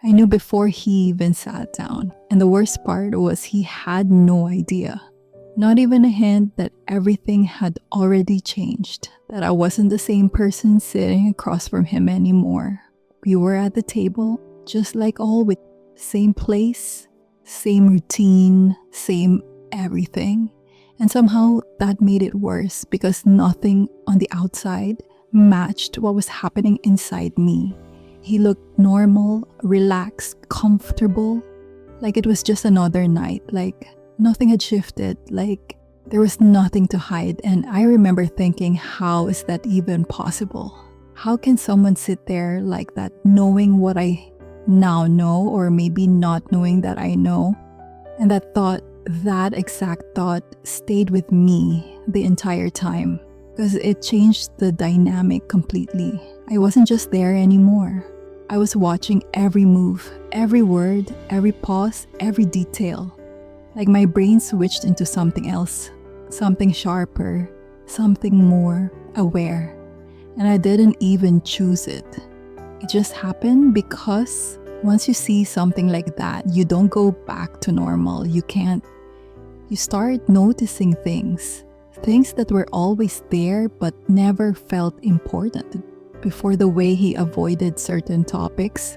I knew before he even sat down. And the worst part was he had no idea. Not even a hint that everything had already changed, that I wasn't the same person sitting across from him anymore. We were at the table, just like always, same place, same routine, same everything. And somehow that made it worse because nothing on the outside matched what was happening inside me. He looked normal, relaxed, comfortable, like it was just another night, like nothing had shifted, like there was nothing to hide. And I remember thinking, how is that even possible? How can someone sit there like that, knowing what I now know, or maybe not knowing that I know? And that exact thought stayed with me the entire time because it changed the dynamic completely. I wasn't just there anymore. I was watching every move, every word, every pause, every detail. Like my brain switched into something else, something sharper, something more aware. And I didn't even choose it. It just happened because once you see something like that, you don't go back to normal. You can't. You start noticing things that were always there but never felt important. Before, the way he avoided certain topics,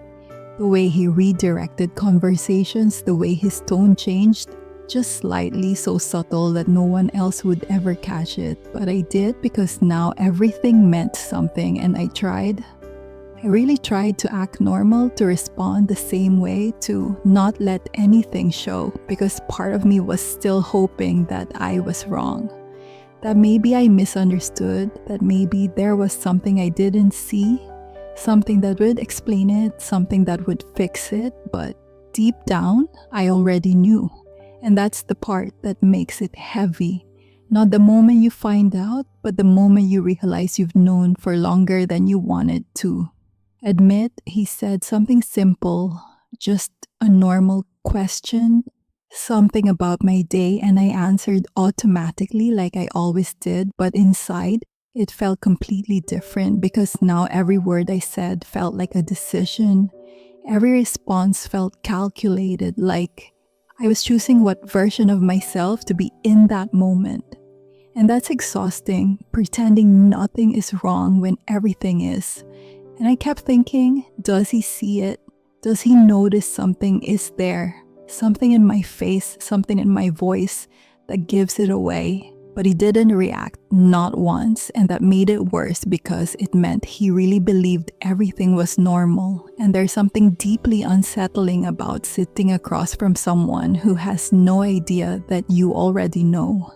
the way he redirected conversations, the way his tone changed, just slightly, so subtle that no one else would ever catch it. But I did because now everything meant something, and I really tried to act normal, to respond the same way, to not let anything show, because part of me was still hoping that I was wrong. That maybe I misunderstood, that maybe there was something I didn't see, something that would explain it, something that would fix it, but deep down, I already knew. And that's the part that makes it heavy. Not the moment you find out, but the moment you realize you've known for longer than you wanted to. Admit, he said something simple, just a normal question, something about my day, and I answered automatically like I always did, but inside, it felt completely different because now every word I said felt like a decision. Every response felt calculated, like I was choosing what version of myself to be in that moment. And that's exhausting, pretending nothing is wrong when everything is. And I kept thinking, does he see it? Does he notice something is there? Something in my face, something in my voice that gives it away. But he didn't react, not once, and that made it worse because it meant he really believed everything was normal. And there's something deeply unsettling about sitting across from someone who has no idea that you already know.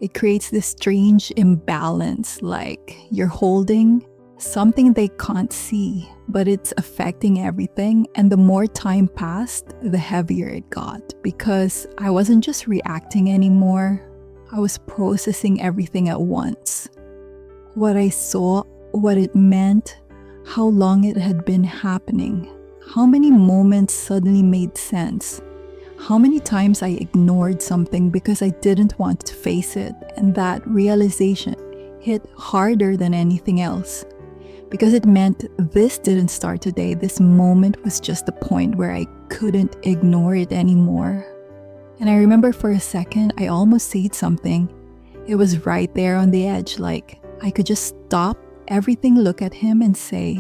It creates this strange imbalance, like you're holding something they can't see, but it's affecting everything. And the more time passed, the heavier it got because I wasn't just reacting anymore. I was processing everything at once. What I saw, what it meant, how long it had been happening, how many moments suddenly made sense, how many times I ignored something because I didn't want to face it, and that realization hit harder than anything else. Because it meant this didn't start today. This moment was just the point where I couldn't ignore it anymore. And I remember for a second, I almost said something. It was right there on the edge, like I could just stop everything, look at him and say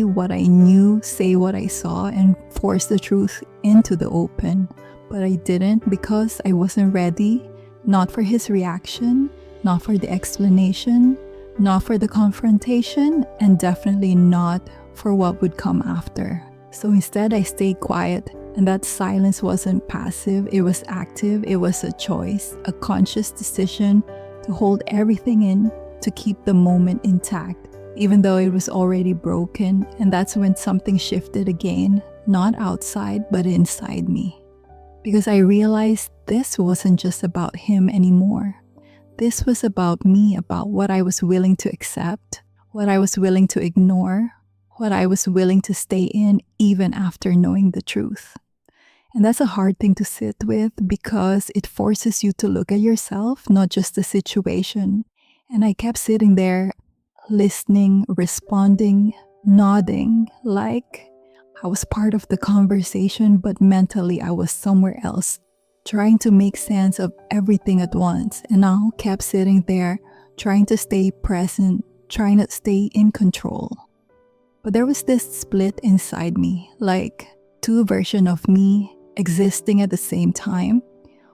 what I knew, say what I saw, and force the truth into the open. But I didn't because I wasn't ready, not for his reaction, not for the explanation, not for the confrontation, and definitely not for what would come after. So instead, I stayed quiet, and that silence wasn't passive, it was active. It was a choice, a conscious decision to hold everything in, to keep the moment intact, even though it was already broken. And that's when something shifted again, not outside, but inside me. Because I realized this wasn't just about him anymore. This was about me, about what I was willing to accept, what I was willing to ignore, what I was willing to stay in even after knowing the truth. And that's a hard thing to sit with because it forces you to look at yourself, not just the situation. And I kept sitting there, listening, responding, nodding, like I was part of the conversation, but mentally I was somewhere else, trying to make sense of everything at once. And I kept sitting there, trying to stay present, trying to stay in control. But there was this split inside me, like two versions of me existing at the same time.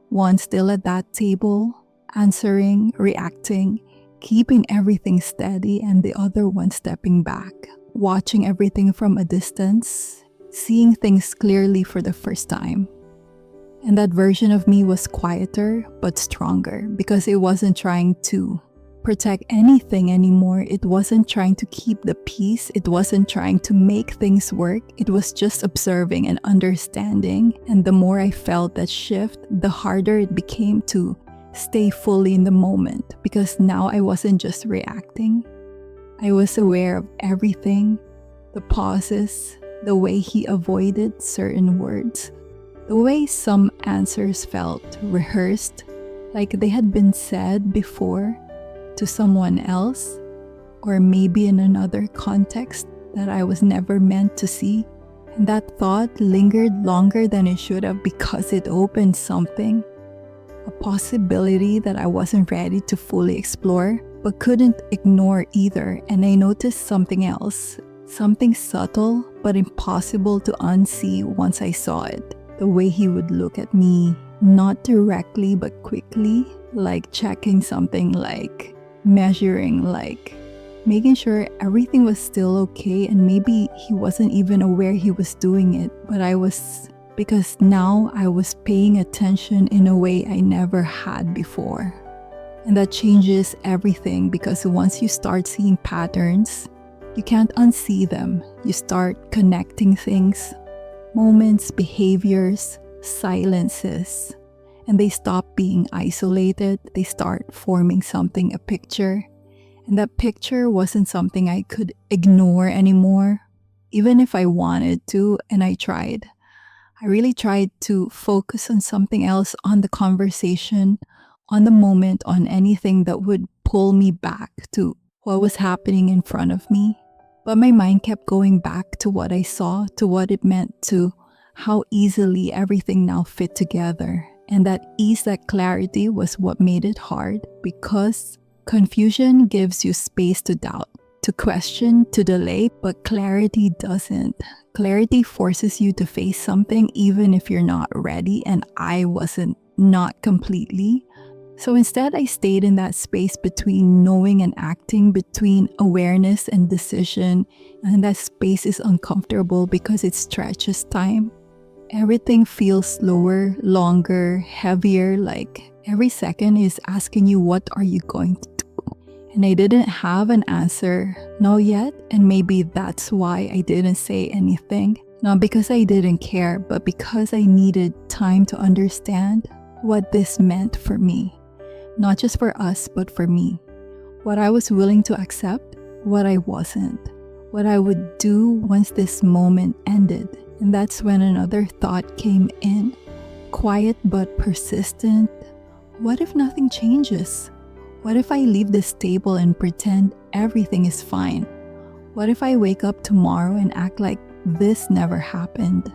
One still at that table, answering, reacting, keeping everything steady, and the other one stepping back, watching everything from a distance, seeing things clearly for the first time. And that version of me was quieter but stronger because it wasn't trying to protect anything anymore. It wasn't trying to keep the peace. It wasn't trying to make things work. It was just observing and understanding. And the more I felt that shift, the harder it became to stay fully in the moment, because now I wasn't just reacting. I was aware of everything, the pauses, the way he avoided certain words, the way some answers felt rehearsed, like they had been said before to someone else, or maybe in another context that I was never meant to see. And that thought lingered longer than it should have because it opened something, a possibility that I wasn't ready to fully explore, but couldn't ignore either. And I noticed something else, something subtle but impossible to unsee once I saw it. The way he would look at me, not directly but quickly, like checking something, like measuring, like making sure everything was still okay. And maybe he wasn't even aware he was doing it, but I was, because now I was paying attention in a way I never had before. And that changes everything, because once you start seeing patterns, you can't unsee them. You start connecting things, moments, behaviors, silences, and they stop being isolated. They start forming something, a picture. And that picture wasn't something I could ignore anymore, even if I wanted to, and I tried. I really tried to focus on something else, on the conversation, on the moment, on anything that would pull me back to what was happening in front of me. But my mind kept going back to what I saw, to what it meant, to how easily everything now fit together. And that ease, that clarity was what made it hard, because confusion gives you space to doubt, to question, to delay, but clarity doesn't. Clarity forces you to face something even if you're not ready, and I wasn't, not completely. So instead, I stayed in that space between knowing and acting, between awareness and decision, and that space is uncomfortable because it stretches time. Everything feels slower, longer, heavier, like every second is asking you, what are you going to do? And I didn't have an answer, not yet, and maybe that's why I didn't say anything. Not because I didn't care, but because I needed time to understand what this meant for me. Not just for us, but for me. What I was willing to accept, what I wasn't. What I would do once this moment ended. And that's when another thought came in, quiet but persistent. What if nothing changes? What if I leave this table and pretend everything is fine? What if I wake up tomorrow and act like this never happened?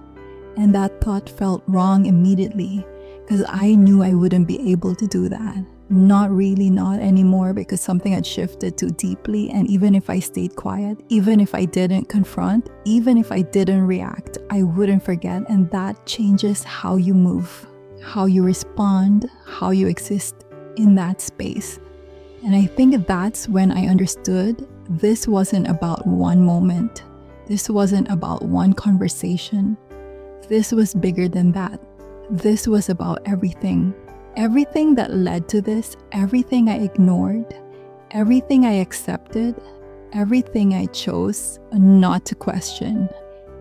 And that thought felt wrong immediately, because I knew I wouldn't be able to do that. Not really, not anymore, because something had shifted too deeply. And even if I stayed quiet, even if I didn't confront, even if I didn't react, I wouldn't forget. And that changes how you move, how you respond, how you exist in that space. And I think that's when I understood this wasn't about one moment. This wasn't about one conversation. This was bigger than that. This was about everything. Everything that led to this, everything I ignored, everything I accepted, everything I chose not to question.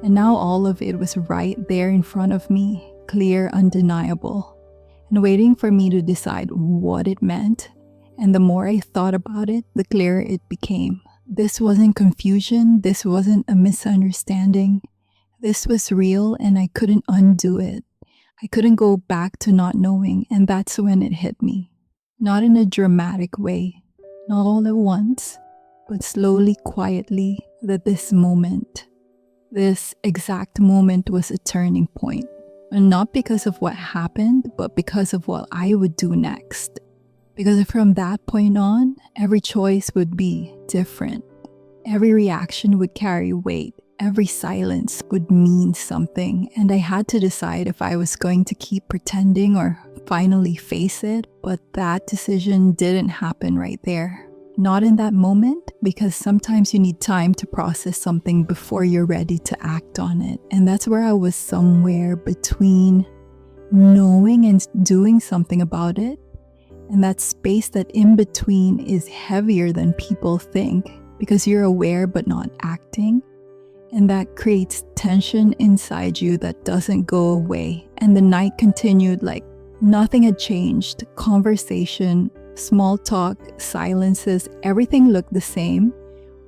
And now all of it was right there in front of me, clear, undeniable, and waiting for me to decide what it meant. And the more I thought about it, the clearer it became. This wasn't confusion. This wasn't a misunderstanding. This was real, and I couldn't undo it. I couldn't go back to not knowing, and that's when it hit me. Not in a dramatic way, not all at once, but slowly, quietly, that this moment, This exact moment was a turning point. And not because of what happened, but because of what I would do next. Because from that point on, every choice would be different. Every reaction would carry weight. Every silence would mean something. And I had to decide if I was going to keep pretending or finally face it. But that decision didn't happen right there. Not in that moment, because sometimes you need time to process something before you're ready to act on it. And that's where I was, somewhere between knowing and doing something about it. And that space that in between is heavier than people think, because you're aware but not acting. And that creates tension inside you that doesn't go away. And the night continued like nothing had changed. Conversation, small talk, silences, everything looked the same,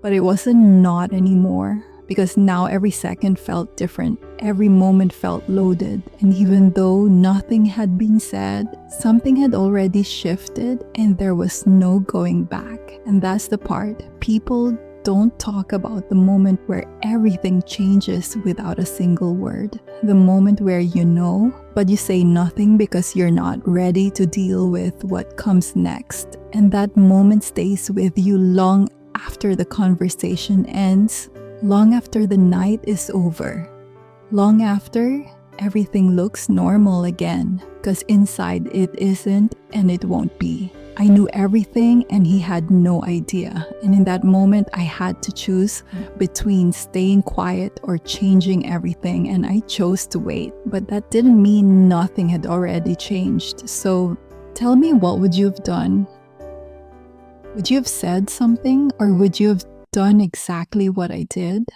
but it wasn't not anymore, because now every second felt different. Every moment felt loaded. And even though nothing had been said, something had already shifted and there was no going back. And that's the part. People don't talk about the moment where everything changes without a single word. The moment where you know, but you say nothing because you're not ready to deal with what comes next. And that moment stays with you long after the conversation ends, long after the night is over, long after everything looks normal again, because inside it isn't and it won't be. I knew everything and he had no idea. And in that moment, I had to choose between staying quiet or changing everything. And I chose to wait. But that didn't mean nothing had already changed. So tell me, what would you have done? Would you have said something, or would you have done exactly what I did?